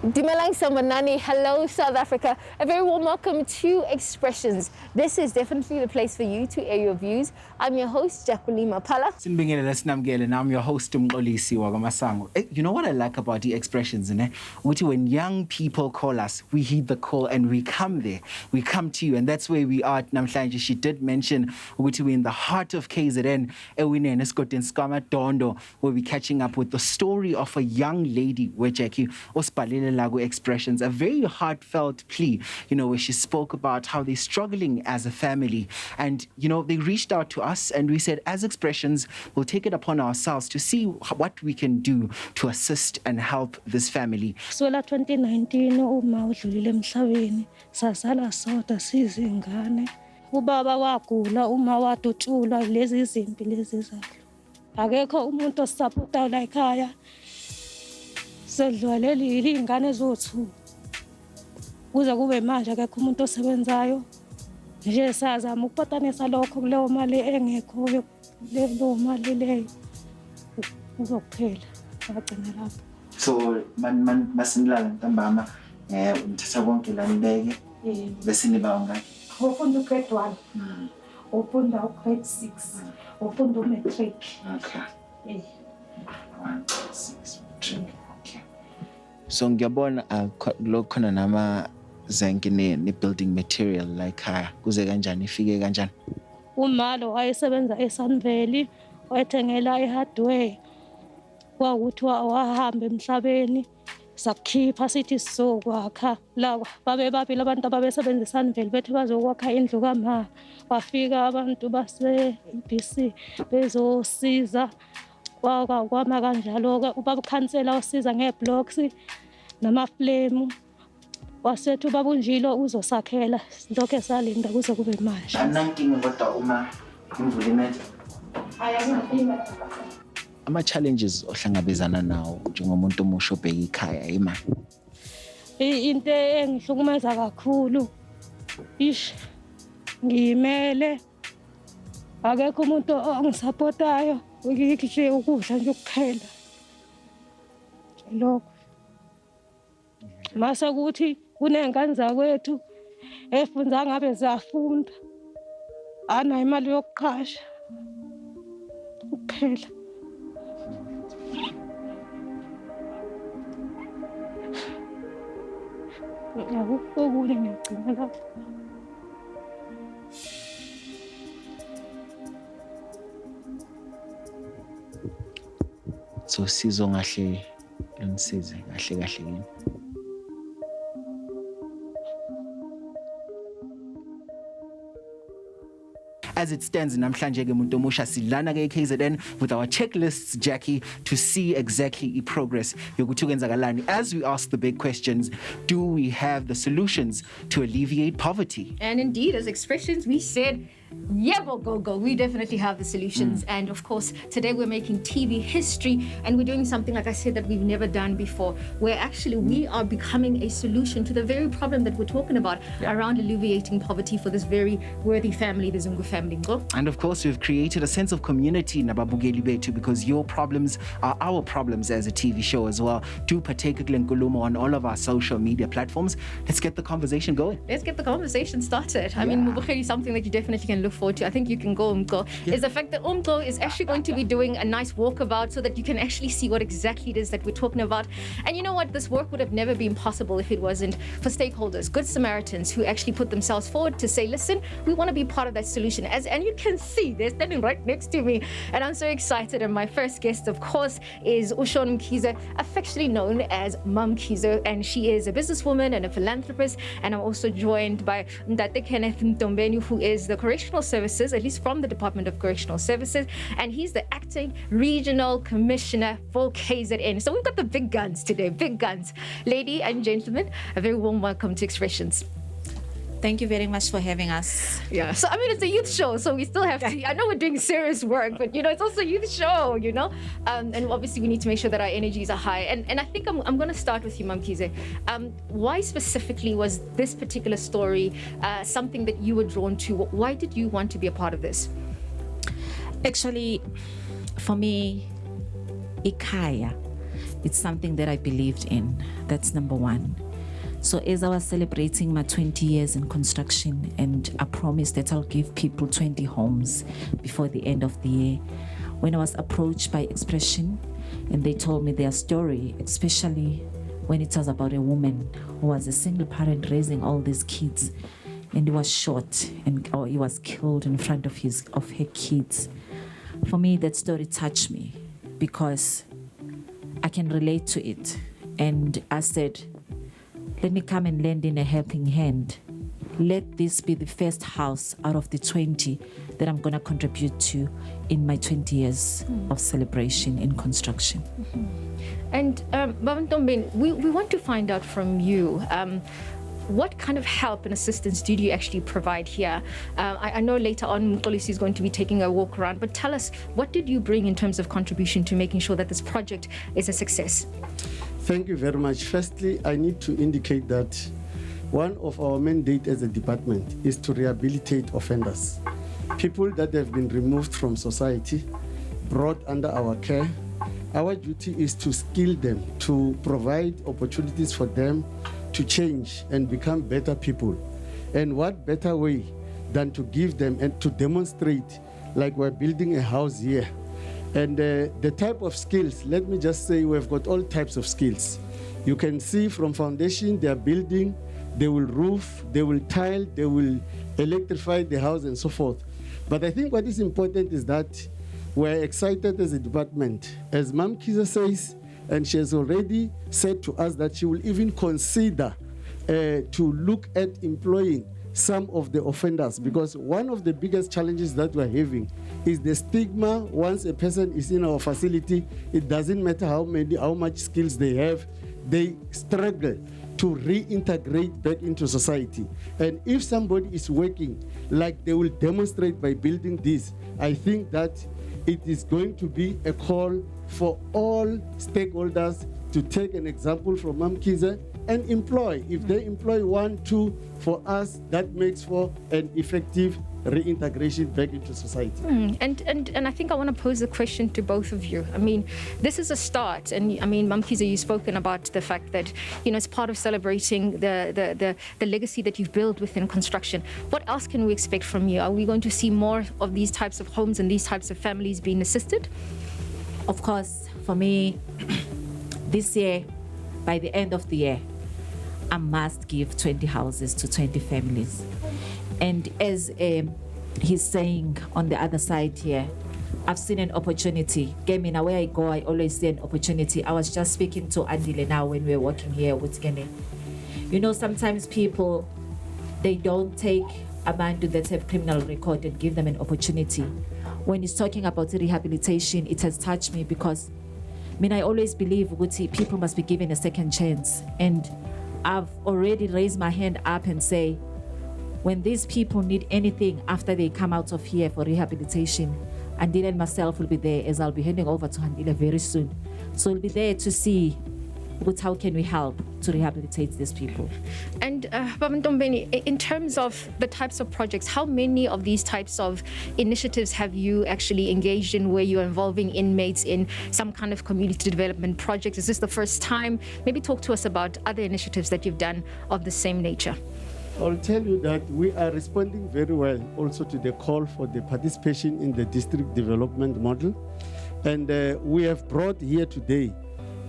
Dumelang Samanani, hello South Africa. A very warm welcome to Expressions. This is definitely the place for you to air your views. I'm your host, Jacqueline Mapala. And I'm your host, Mkhize Wagamasango. You know what I like about the Expressions, which when young people call us, we heed the call and we come there. We come to you, and that's where we are. Namhlanje, she did mention which we're in the heart of KZN, where we're catching up with the story of a young lady, where Jackie Lago Expressions, a very heartfelt plea, where she spoke about how they're struggling as a family. And, they reached out to us and we said, as Expressions, we'll take it upon ourselves to see what we can do to assist and help this family. So, 2019, uma udlulile emhlabeni, sasala soda sizingane. Ubaba wagula uma wadutshulwa lezi izimpi lezi zakhe. Akekho umuntu osupportayo la ekhaya. Sedlwalelile ingane zothu kuze kube manje akekho umuntu osebenzayo nje sazama ukuphatanisa lokho kuleyo mali engekho leyo mali leyo uzokuphela ngagcina lapho. So masinilala ntambama umthatha konke la nibeke bese niba ngaki Ufunda grade 1 ufunda grade 6 ufunda matric. Okay. 1 6 matric. So ngiyabona lokhona nama zenke ne building material like haya kuze kanjani ifike kanjani. Umalo wayesebenza eSunvale wayethengela ihardware kwakuthi wahamba emhlabeni sakhipha sithi sizokwakha la babe babili abantu ababesebenza eSunvale bethe bazokwakha indlu kama wafika abantu base-SABC bezosiza kwama kanjalo-ke ubaba ukhansela osiza ngeblocks namaflame wasethu ubaba unjilo uzosakhela lokho esalinda kuze kube manje. Anankinga kodwa uma imvula imetha ama-challenges ohlangabezana nawo njengomuntu omusha obheka ikhaya imali. Into engihlukumeza kakhulu ngimele akekho umuntu ongisupportayo ukudla ukudla nje ukuphela lokho mase kuthi kunengane zakwethu efunza ngabe ziyafunda ana imali yokuqasha ukuphela. Okunye ngiyagcina lapho. So sizo ngahle lomsize kahle yini. As it stands namhlanje ke umuntu omusha silana ke KZN with our checklists, Jackie, to see exactly progress yokuthi kwenzakalani. As we ask the big questions, do we have the solutions to alleviate poverty? And indeed, as Expressions, we said, yeah, go. We definitely have the solutions. And of course, today we're making TV history and we're doing something, like I said, that we've never done before, where actually we are becoming a solution to the very problem that we're talking about around alleviating poverty for this very worthy family, the Zungu family. And of course, we've created a sense of community, Nababugeli Betu, because your problems are our problems as a TV show as well. Do partake Nkulumo on all of our social media platforms. Let's get the conversation going. Let's get the conversation started. I mean, Mubukheli, something that you definitely can look forward to. I think you can go, Umko, is the fact that Umko is actually going to be doing a nice walkabout so that you can actually see what exactly it is that we're talking about. And you know what? This work would have never been possible if it wasn't for stakeholders, good Samaritans, who actually put themselves forward to say, listen, we want to be part of that solution. And you can see they're standing right next to me. And I'm so excited. And my first guest, of course, is Shawn Mkhize, affectionately known as MamKhize. And she is a businesswoman and a philanthropist. And I'm also joined by Ndate Kenneth Mtombeni, who is the Correctional Services, at least from the Department of Correctional Services. And he's the acting regional commissioner for KZN. So we've got the big guns today, big guns. Ladies and gentlemen, a very warm welcome to Expressions. Thank you very much for having us. Yeah. So, I mean, it's a youth show, so we still have to, I know we're doing serious work, but, it's also a youth show, and obviously we need to make sure that our energies are high. And I think I'm going to start with you, MamKhize. Why specifically was this particular story something that you were drawn to? Why did you want to be a part of this? Actually, for me, Ikaya, it's something that I believed in. That's number one. So as I was celebrating my 20 years in construction, and I promised that I'll give people 20 homes before the end of the year, when I was approached by Expression and they told me their story, especially when it was about a woman who was a single parent raising all these kids, and he was shot or he was killed in front of her kids. For me, that story touched me because I can relate to it. And I said, let me come and lend in a helping hand. Let this be the first house out of the 20 that I'm going to contribute to in my 20 years of celebration in construction. And Babantombeni, we want to find out from you, what kind of help and assistance did you actually provide here? I know later on Mxolisi is going to be taking a walk around, but tell us, what did you bring in terms of contribution to making sure that this project is a success? Thank you very much. Firstly, I need to indicate that one of our mandate as a department is to rehabilitate offenders. People that have been removed from society, brought under our care. Our duty is to skill them, to provide opportunities for them to change and become better people. And what better way than to give them and to demonstrate, like we're building a house here. And the type of skills, let me just say, we've got all types of skills. You can see from foundation, they are building, they will roof, they will tile, they will electrify the house and so forth. But I think what is important is that we're excited as a department. As MamKhize says, and she has already said to us that she will even consider to look at employing some of the offenders, because one of the biggest challenges that we're having is the stigma. Once a person is in our facility, it doesnn't matter how much skills they have, they struggle to reintegrate back into society. And if somebody is working like they will demonstrate by building this, I think that it is going to be a call for all stakeholders to take an example from MamKhize and employ. If they employ 1, 2, for us, that makes for an effective reintegration back into society. And I think I want to pose a question to both of you. I mean, this is a start, and I mean, MamKhize, you've spoken about the fact that, it's part of celebrating the legacy that you've built within construction. What else can we expect from you? Are we going to see more of these types of homes and these types of families being assisted? Of course, for me, this year, by the end of the year, I must give 20 houses to 20 families. And as he's saying on the other side here, I've seen an opportunity. Gemina, where I go, I always see an opportunity. I was just speaking to Andile now when we were working here with Gene. Sometimes people, they don't take a man that have criminal record and give them an opportunity. When he's talking about rehabilitation, it has touched me because, I always believe people must be given a second chance. And I've already raised my hand up and say, when these people need anything after they come out of here for rehabilitation, Andile and myself will be there, as I'll be handing over to Andile very soon. So we'll be there to see how can we help to rehabilitate these people. And Babantombeni, in terms of the types of projects, how many of these types of initiatives have you actually engaged in where you're involving inmates in some kind of community development project? Is this the first time? Maybe talk to us about other initiatives that you've done of the same nature. I'll tell you that we are responding very well also to the call for the participation in the district development model. And we have brought here today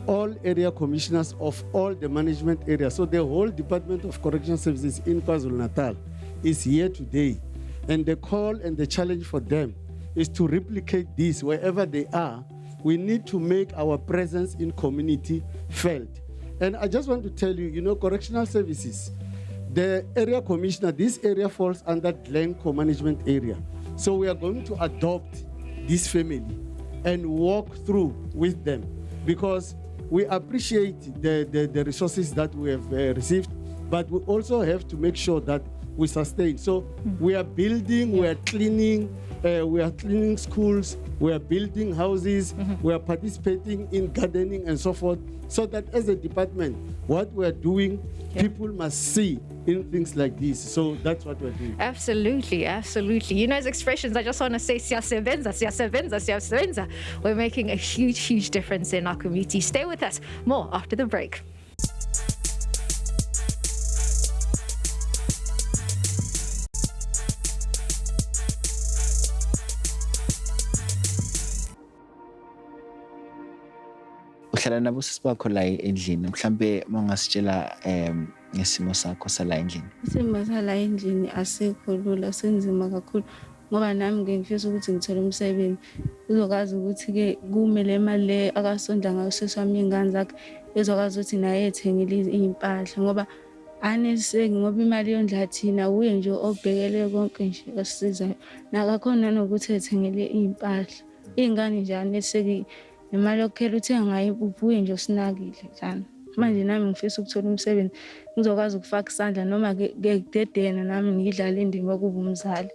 all area commissioners of all the management areas. So the whole Department of Correctional Services in KwaZulu-Natal is here today. And the call and the challenge for them is to replicate this wherever they are. We need to make our presence in community felt. And I just want to tell you, correctional services, the area commissioner, this area falls under Glencoe management area. So we are going to adopt this family and walk through with them, because we appreciate the resources that we have received, but we also have to make sure that we sustain. So we are building, we are cleaning schools, we are building houses, we are participating in gardening and so forth, so that as a department, what we are doing, people must see in things like this. So that's what we're doing. Absolutely. You know, as expressions, I just want to say, siyasebenza. We're making a huge difference in our community. Stay with us. More after the break. Uhlala nabo sisibakho la endlini mhlambe mongasitshela ngesimo sakho sala endlini. Isimo sala endlini asikho lula, senzima kakhulu ngoba nami ngifisa ukuthi ngithole umsebenzi uzokwazi ukuthi ke kumele imali le akasondla ngayo seswami ingane zakhe ezokwazi ukuthi naye ethengile impahla ngoba aneseki ngoba imali yondla thina uye nje obhekele konke nje asizayo nakakhona nokuthi ethengile impahla ingane nje aneseki imali yokukhela uthenga ngayo ubuye nje usinakile njalo. Manje nami ngifisa ukuthola umsebenzi ngizokwazi ukufaka isandla noma ke kudedena nami ngidlala indima yokuba umzali.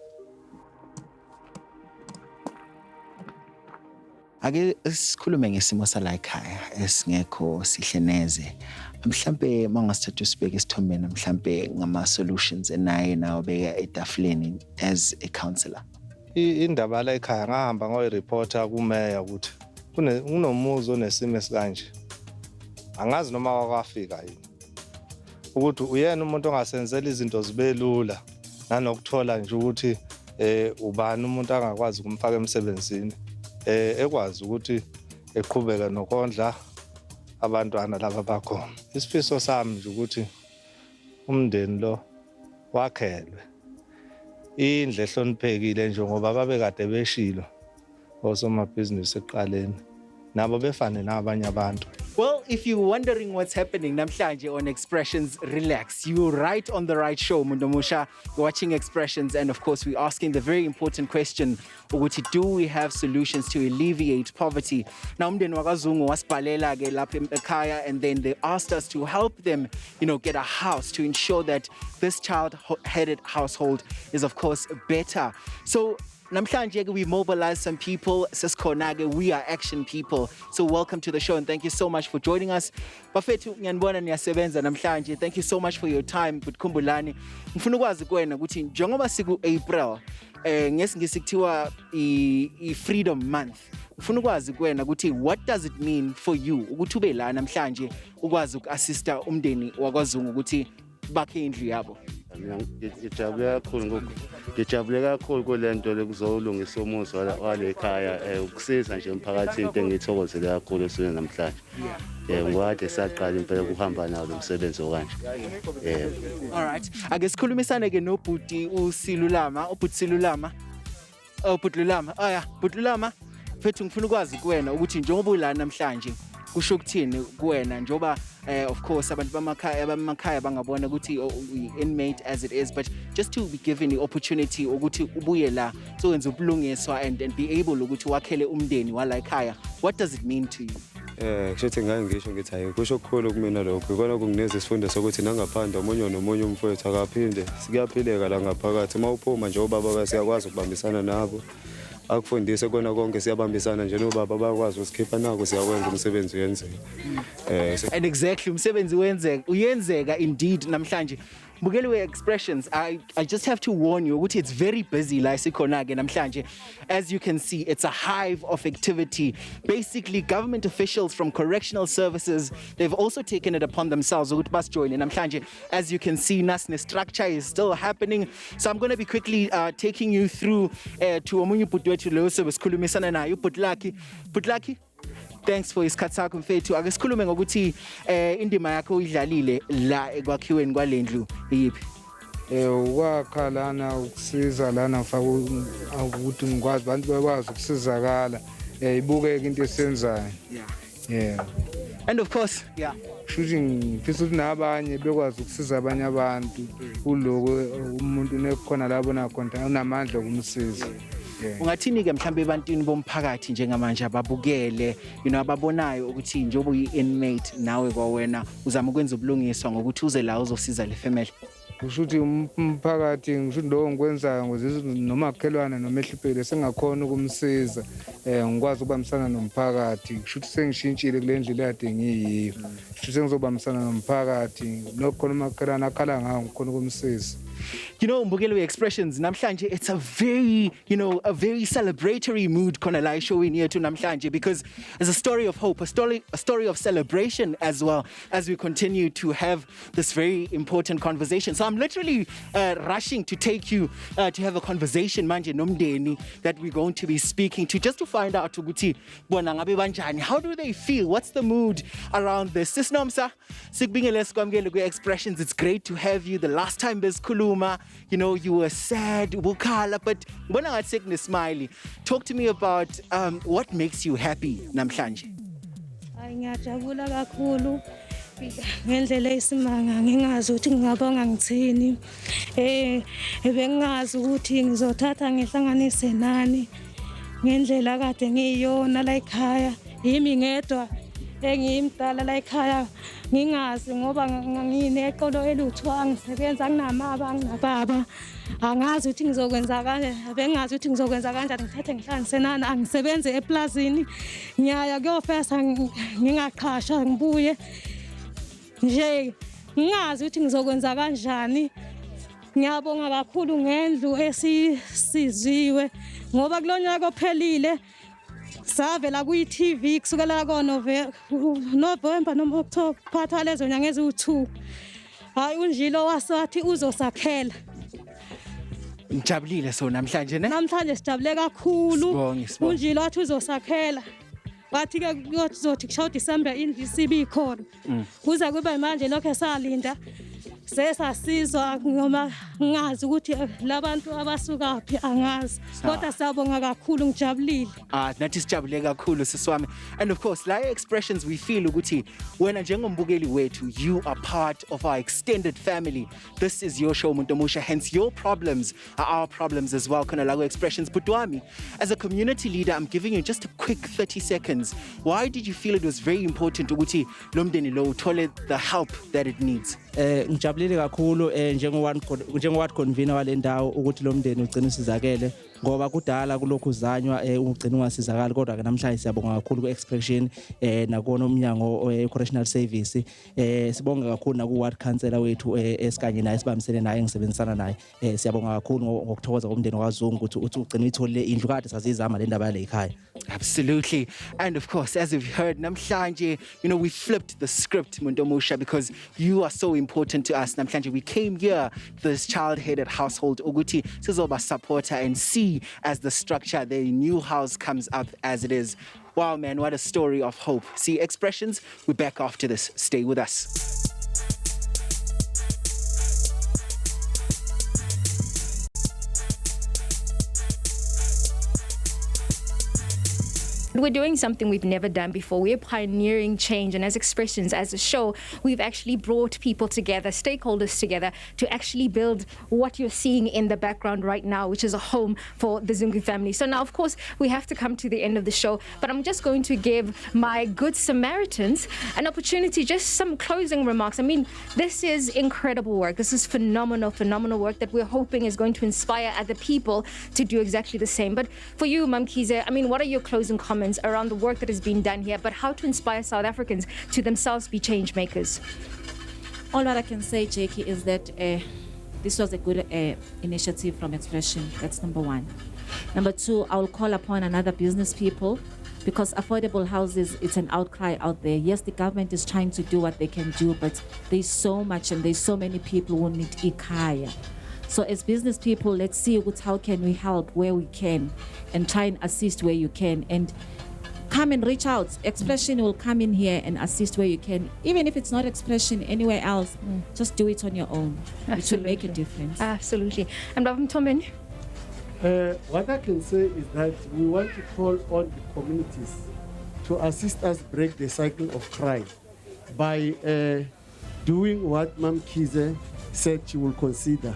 Ake sikhulume ngesimo sala ekhaya esingekho sihle neze. Mhlambe mangasithatha usibeke isithombeni mhlambe ngama solutions enaye nawo beka etafuleni as a counselor. Indaba la ekhaya ngahamba ngoyireporta kumeya ukuthi kunomuzi onesimo esikanje. Angazi noma wakafika yini. Ukuthi uyena umuntu ongasenzela izinto zibe lula nanokuthola nje ukuthi ubani umuntu angakwazi kumfaka emsebenzini. Ekwazi ukuthi eqhubeka nokondla abantwana laba bakhona. Isifiso sami nje ukuthi umndeni lo wakhelwe indle ehloniphekile njengoba babekade beshilo osomabhizinisi eqaleni nabo befane nabanye abantu. Well, if you're wondering what's happening namhlanje on Expressions, relax. You're right on the right show, Mundomusha, watching Expressions. And of course, we're asking the very important question, ukuthi, do we have solutions to alleviate poverty? Now, umndeni wakwaZungu wasibhalela ke lapha ekhaya, and then they asked us to help them, get a house to ensure that this child-headed household is, of course, better. So, namhlanje we mobilized some people. Sesikhona-ke, we are action people. So welcome to the show and thank you so much for joining us. Bafethu ngiyanibona niyasebenza namhlanje. Thank you so much for your time. But Khumbulani, ngifuna ukwazi kuwena ukuthi njengoba siku April ngesingisi kuthiwa i-Freedom Month. Ngifuna ukwazi kuwena ukuthi what does it mean for you ukuthi ube la namhlanje ukwazi uku-assista umndeni wakwaZungu ukuthi bakhe indlu yabo. Ngijabule kakhulu kulento lekuzolungisa umuzi wale ekhaya ukusiza nje emphakathini into engithokozele kakhulu esweni namhlanje. Ngwade saqala impela ukuhamba nawo lo msebenzi okanje. All right. Ake sikhulumisane ke nobhuti uSilulama, ubhuti Silulama. Bhutlulama. Bhutlulama. Mfethu ngifuna ukwazi kuwena ukuthi njengoba ula namhlanje kusho ukuthini kuwena njoba of course abantu bamakhaya bangabona ukuthi inmate as it is, but just to be given the opportunity ukuthi ubuye la so wenza ubulungiswa and be able ukuthi wakhele umndeni wala ekhaya. What does it mean to you? Kusho ngisho ngithi hayi kusho kukhulu kumina lokho ikona kungineza isifundo sokuthi nangaphandle omunye nomunye umfowethu akaphinde siyaphileka la ngaphakathi mawuphuma nje obaba basiyakwazi ukubambisana nabo akufundise kona konke siyabambisana nje nobaba bakwazi ukusikhipha nako siyakwenza umsebenzi uyenzeka. And exactly umsebenzi uyenzeka indeed namhlanje. Bukeliwe Expressions, I just have to warn you ukuthi it's very busy la sikhona ke namhlanje. As you can see, it's a hive of activity. Basically, government officials from correctional services, they've also taken it upon themselves ukuthi basijoin namhlanje. As you can see, nasne structure is still happening. So I'm going to be quickly taking you through to omunye ubhuti wethu lo sikhulumisana naye ubhutlaki. Thanks for isikhathi sakho mfethu. Ake sikhulume ngokuthi indima yakho uyidlalile la ekwakhiweni kwalendlu yiphi? Ukwakha lana ukusiza lana mfaka ukuthi ngikwazi abantu bakwazi ukusizakala ibukeke into esenzayo. Yeah. And of course, Shuthi ngifisa ukuthi nabanye bekwazi ukusiza abanye abantu kuloko umuntu nekhona labo nakhona unamandla kumsiza. Ungathini ke mhlambe ebantwini bomphakathi njengamanje ababukele ababonayo ukuthi njengoba uyi-inmate nawe kwawena uzama ukwenza ubulungiswa ngokuthi uze la uzosiza le family? kusho ukuthi umphakathi ngisho lo ngikwenzayo ngizizwa nomakhelwane nomehlipeli sengakhona ukumsiza ngikwazi ukubambisana nomphakathi kusho ukuthi sengishintshile kule ndlela kade ngiyiyo kusho sengizobambisana nomphakathi nokhona umakhelwane akhala ngawo ngikhona ukumsiza. You know, Mbukelo Expressions, namhlanje, it's a very, a very celebratory mood khona la showing here to namhlanje, because it's a story of hope, a story of celebration as well, as we continue to have this very important conversation. So I'm literally rushing to take you to have a conversation manje nomndeni that we're going to be speaking to, just to find out ukuthi bona ngabe banjani, how do they feel, what's the mood around this. Sisinomsa sikubingelele sikwamukele kwi-Expressions. It's great to have you. The last time besikhuluma, you were sad, bukhala, but mbona ngathi sekunesmiley. Talk to me about what makes you happy namhlanje. Ngiyajabula kakhulu ngendlela esimanga, ngingazi ukuthi ngingabonga ngithini. Bengazi ukuthi ngizothatha ngihlanganise nani ngendlela kade ngiyona la ekhaya, yimi ngedwa engiyimdala la ekhaya, ngingazi ngoba ngineqolo eluthiwa ngisebenza nginamaba nginababa, angazi ukuthi ngizokwenza kanjani, bengazi ukuthi ngizokwenza kanjani, ngithathe ngihlanganise nani, angisebenzi eplazini, ngiyaya kuyofesa ngingaqhasha ngibuye nje, ngingazi ukuthi ngizokwenza kanjani. Ngiyabonga kakhulu ngendlu esisiziwe ngoba kulonyaka ophelile savela kwi-TV kusukela November noma October phatha lezo nyanga eziwu2. Hayi unjilo wasathi uzosakhela. Ngijabulile so namhlanje ne? Namhlanje sijabule kakhulu. Unjilo wathi uzosakhela. Wathi ke kuzothi kushaw December indisibi ikhona. Kuza kube manje lokho salinda. Sesasizwa ngoma ngazi ukuthi labantu abasukaphi angazi, kodwa siyabonga kakhulu, ngijabulile. Nathi sijabule kakhulu siswami. And of course la Expressions we feel ukuthi wena njengombukeli wethu, you are part of our extended family. This is your show Muntu Musha, hence your problems are our problems as well. Khona la Expressions. Butwami, as a community leader, I'm giving you just a quick 30 seconds. Why did you feel it was very important ukuthi lo mndeni lo uthole the help that it needs? Ngijabulile kakhulu njengowathi convener wale ndawo ukuthi lo mndeni ugcina usizakele ngoba kudala kulokhu uzanywa ugcina ungasizakali, kodwa ke namhlanje siyabonga kakhulu ku-Expression nakona umnyango correctional service. Sibonga kakhulu naku ward councillor wethu esikanye naye sibambisene naye ngisebenzisana naye. Siyabonga kakhulu ngokuthokoza komndeni kwaZungu ukuthi ugcina uyitholile indlu kade sazizama le ndaba le ekhaya. Absolutely. And of course, as we've heard, namhlanje, we flipped the script, Muntu Musha, because you are so important to us. Namhlanje, we came here, this child-headed household, Uguti, sizoba supporter and see as the structure, the new house comes up as it is. Wow, man, what a story of hope. See, Expressions, we're back after this. Stay with us. We're doing something we've never done before. We're pioneering change, and as Expressions, as a show, we've actually brought people together, stakeholders together, to actually build what you're seeing in the background right now, which is a home for the Zungu family. So now, of course, we have to come to the end of the show, but I'm just going to give my good Samaritans an opportunity, just some closing remarks. I mean, this is incredible work. This is phenomenal work that we're hoping is going to inspire other people to do exactly the same. But for you, MamKhize, I mean, what are your closing comments around the work that has been done here, but how to inspire South Africans to themselves be change makers? All what I can say, Jackie, is that this was a good initiative from Expression. That's number one. Number two, I will call upon another business people, because affordable houses, it's an outcry out there. Yes, the government is trying to do what they can do, but there's so much and there's so many people who need ikaya. So as business people, let's see how can we help where we can and try and assist where you can, and come and reach out. Expression will come in here and assist where you can. Even if it's not Expression anywhere else, just do it on your own. Absolutely. It will make a difference. Absolutely. And Brother Mtombeni? What I can say is that we want to call on the communities to assist us break the cycle of crime by doing what MamKhize said she will consider.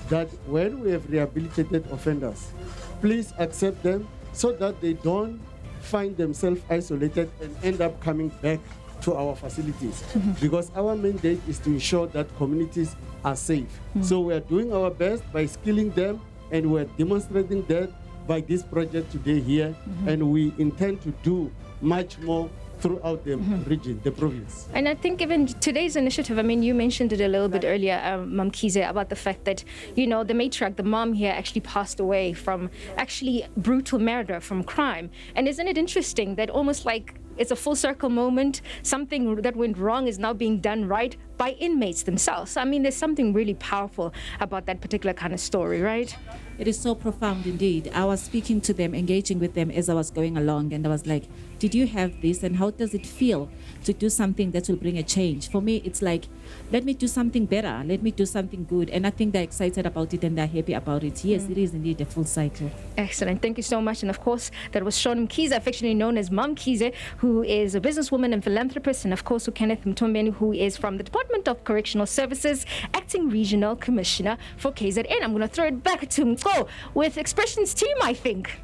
That when we have rehabilitated offenders, please accept them so that they don't find themselves isolated and end up coming back to our facilities, because our mandate is to ensure that communities are safe. So we are doing our best by skilling them, and we're demonstrating that by this project today here, and we intend to do much more throughout the region, the province. And I think even today's initiative, I mean, you mentioned it a little bit earlier, MamKhize, about the fact that, you know, the matriarch, the mom here, actually passed away from actually brutal murder, from crime. And isn't it interesting that almost like it's a full circle moment, something that went wrong is now being done right by inmates themselves. I mean, there's something really powerful about that particular kind of story, right? It is so profound indeed. I was speaking to them, engaging with them as I was going along, and I was like, did you have this, and how does it feel to do something that will bring a change? For me, it's like, let me do something better, let me do something good. And I think they're excited about it and they're happy about it. Yes, it is indeed a full cycle. Excellent. Thank you so much. And of course, that was Shawn Mkhize, affectionately known as MamKhize, who is a businesswoman and philanthropist. And of course, Kenneth Mtombeni, who is from the Department of Correctional Services, Acting Regional Commissioner for KZN. I'm going to throw it back to Mko with Expressions team, I think.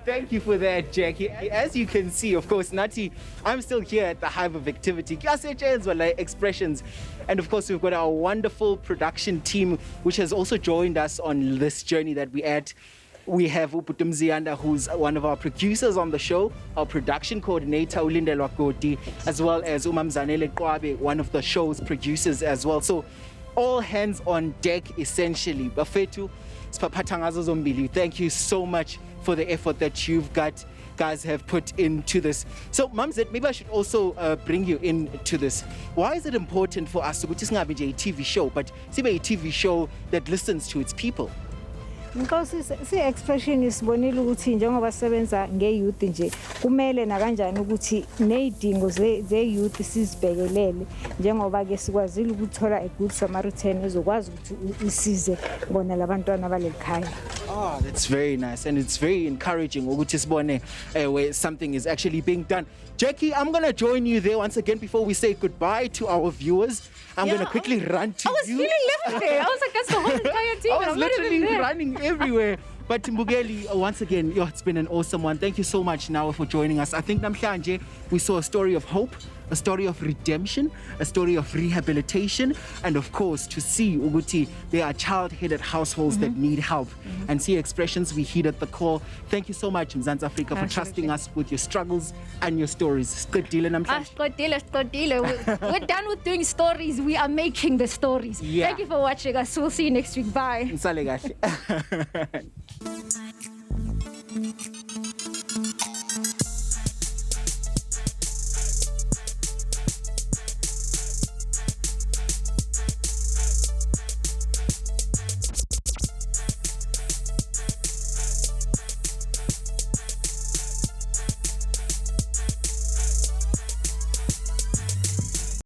Thank you for that, Jackie. As you can see, of course, Nati, I'm still here at the Hive of Activity. Expressions. And of course, we've got our wonderful production team, which has also joined us on this journey that we're at. We have Uputum Zianda, who's one of our producers on the show, our production coordinator, Ulindelwa Koti, as well as Umamzanele Kwabe, one of the show's producers as well. So all hands on deck, essentially. Bafetu, Spapatangazo Zombili, thank you so much for the effort that guys have put into this. So, Mamzet, maybe I should also bring you into this. Why is it important for us to go to a TV show, but see a TV show that listens to its people? Because si-expression isibonile ukuthi njengoba sisebenza nge-youth nje kumele nakanjani ukuthi ney'dingo ze-youth sizibhekelele njengoba-ke sikwazile ukuthola a good Samaritan ezokwazi ukuthi isize bona labantwana baleli khaya. Oh, that's very nice, and it's very encouraging ukuthi sibone where something is actually being done. Jackie, I'm going to join you there once again before we say goodbye to our viewers. I'm going to quickly run to you. I was feeling left there. I was like, that's the whole entire team. I was literally running everywhere. But Mbugeli, once again, it's been an awesome one. Thank you so much, Nawa, for joining us. I think namhlanje we saw a story of hope, a story of redemption, a story of rehabilitation, and of course to see Uguti, there are child-headed households that need help. And see Expressions, we heeded the call. Thank you so much, Mzansi Africa, for trusting us with your struggles and your stories. We're done with doing stories. We are making the stories. Yeah. Thank you for watching us. We'll see you next week. Bye. Nsale kahle.